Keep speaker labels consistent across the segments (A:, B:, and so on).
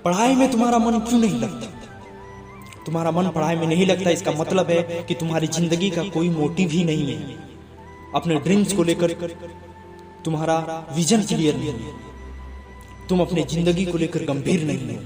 A: पढ़ाई में तुम्हारा मन क्यों नहीं लगता? तुम्हारा मन पढ़ाई में नहीं लगता, इसका मतलब है कि तुम्हारी जिंदगी का कोई मोटिव ही नहीं है। अपने ड्रीम्स को लेकर तुम्हारा विजन क्लियर नहीं है, तुम अपने जिंदगी को लेकर गंभीर नहीं हो।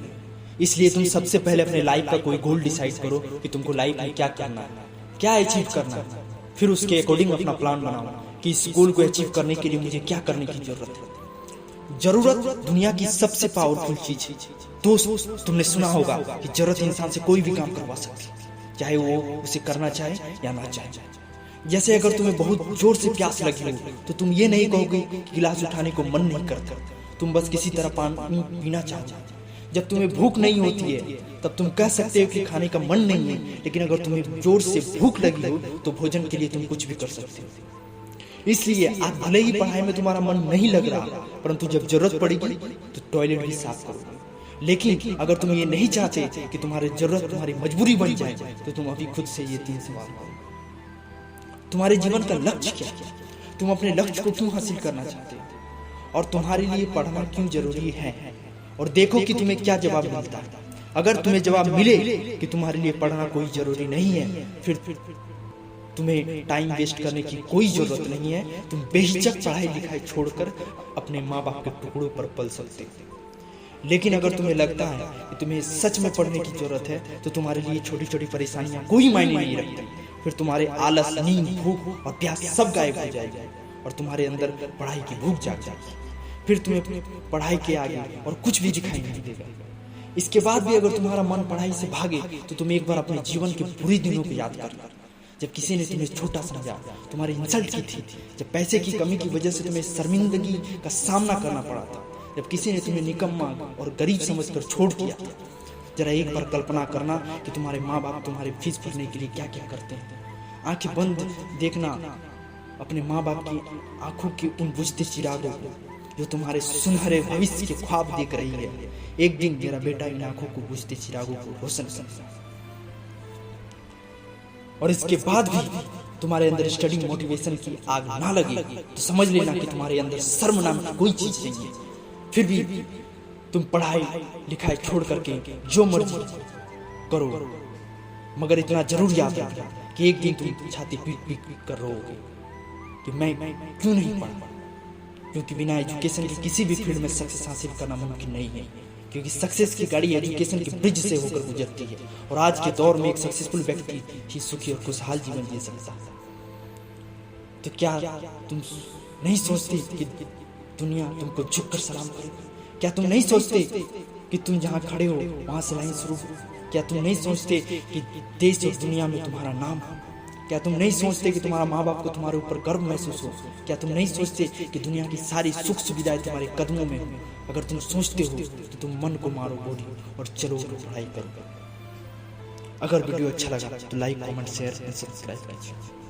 A: इसलिए तुम सबसे पहले अपने लाइफ का कोई गोल डिसाइड करो कि तुमको लाइफ में क्या करना है, क्या अचीव करना है। फिर उसके अकॉर्डिंग अपना प्लान बनाओ कि इस गोल को अचीव करने के लिए मुझे क्या करने की जरूरत है। जरूरत दुनिया की सबसे पावरफुल चीज है दोस्त। तुमने सुना होगा कि जरूरत इंसान से कोई भी काम करवा सकती है, चाहे वो उसे करना चाहे या ना चाहे। जैसे अगर तुम्हें बहुत जोर से प्यास लगी हो तो तुम ये नहीं कहोगे कि गिलास उठाने को मन नहीं करता, तुम बस किसी तरह पानी पीना चाहते। जब तुम्हें भूख नहीं होती है तब तुम कह सकते हो कि खाने का मन नहीं है, लेकिन अगर तुम्हें जोर से भूख लगी हो तो भोजन के लिए तुम कुछ भी कर सकते हो। इसलिए आज भले ही पढ़ाई में तुम्हारा मन नहीं लग रहा, परंतु जब जरूरत पड़ेगी तो टॉयलेट भी साफ करोगे। लेकिन अगर तुम ये नहीं चाहते कि तुम्हारी जरूरत तुम्हारी मजबूरी बन जाए तो तुम अभी खुद से ये 3 सवाल करो। तुम्हारे जीवन का लक्ष्य क्या है? तुम अपने लक्ष्य को क्यों हासिल करना चाहते हो और तुम्हारे लिए पढ़ना क्यों जरूरी है? और देखो कि तुम्हें क्या जवाब मिलता है। अगर तुम्हें जवाब मिले कि तुम्हारे लिए पढ़ना कोई जरूरी नहीं है, फिर तुम्हें टाइम वेस्ट करने की कोई जरूरत नहीं है। तुम बेहिचक पढ़ाई लिखाई छोड़कर अपने माँ बाप के टुकड़ों पर पल सकते हो। लेकिन अगर तुम्हें लगता है कि तुम्हें सच में पढ़ने की जरूरत है तो तुम्हारे लिए छोटी छोटी परेशानियां कोई मायने नहीं रखती। फिर तुम्हारे आलस, नींद, भूख और प्यास सब गायब हो जाएगी और तुम्हारे अंदर पढ़ाई की भूख जाग जाएगी। फिर तुम्हें पढ़ाई के आगे और कुछ भी दिखाई नहीं देगा। इसके बाद भी अगर तुम्हारा मन पढ़ाई से भागे तो तुम एक बार अपने जीवन के बुरे दिनों को याद करना, जब किसी ने तुम्हें छोटा समझा, तुम्हारी इंसल्ट की थी, जब पैसे की कमी की वजह से तुम्हें शर्मिंदगी का सामना करना पड़ा था, जब किसी ने तुम्हें निकम्मा और गरीब समझकर छोड़ दिया। जरा एक बार कल्पना करना कि तुम्हारे माँ बाप तुम्हारे फीस भरने के लिए क्या क्या करते हैं। आंखें बंद देखना अपने माँ बाप की आंखों के उन बुझते चिरागों को जो तुम्हारे सुनहरे भविष्य के ख्वाब देख रही है। एक दिन मेरा बेटा इन आंखों को बुझते चिरागों को रोशन करना। और इसके बाद भी तुम्हारे अंदर स्टडी मोटिवेशन की आग ना लगे तो समझ लेना कि तुम्हारे अंदर शर्म नाम की कोई चीज नहीं है। फिर भी तुम पढ़ाई लिखाई छोड़ करके जो मर्जी करो, मगर इतना जरूर याद रखना कि एक दिन तुम छाती पीट पीट कर रोओगे कि मैं क्यों नहीं पढ़ पाया। क्योंकि बिना एजुकेशन के किसी भी फील्ड में सक्सेस हासिल करना मुमकिन नहीं है, क्योंकि सक्सेस की गाड़ी एजुकेशन के ब्रिज से होकर गुजरती है। और आज के दौर में एक सक्सेसफुल व्यक्ति ही सुखी और खुशहाल जीवन जी सकता है। तो क्या तुम नहीं सोचते कि दुनिया तुमको झुककर सलाम करे? क्या तुम नहीं सोचते कि तुम जहाँ खड़े हो वहां से लाइन शुरू हो? क्या तुम नहीं सोचते कि देश और दुनिया में तुम्हारा नाम हो? क्या तुम नहीं सोचते कि तुम्हारा माँ बाप को तुम्हारे ऊपर गर्व महसूस हो? क्या तुम नहीं सोचते कि दुनिया की सारी सुख सुविधाएं तुम्हारे कदमों में हो? अगर तुम सोचते हो तो तुम मन को मारो बॉडी और चलो पढ़ाई करो। अगर वीडियो अच्छा लगा तो like, comment, share and subscribe कीजिए।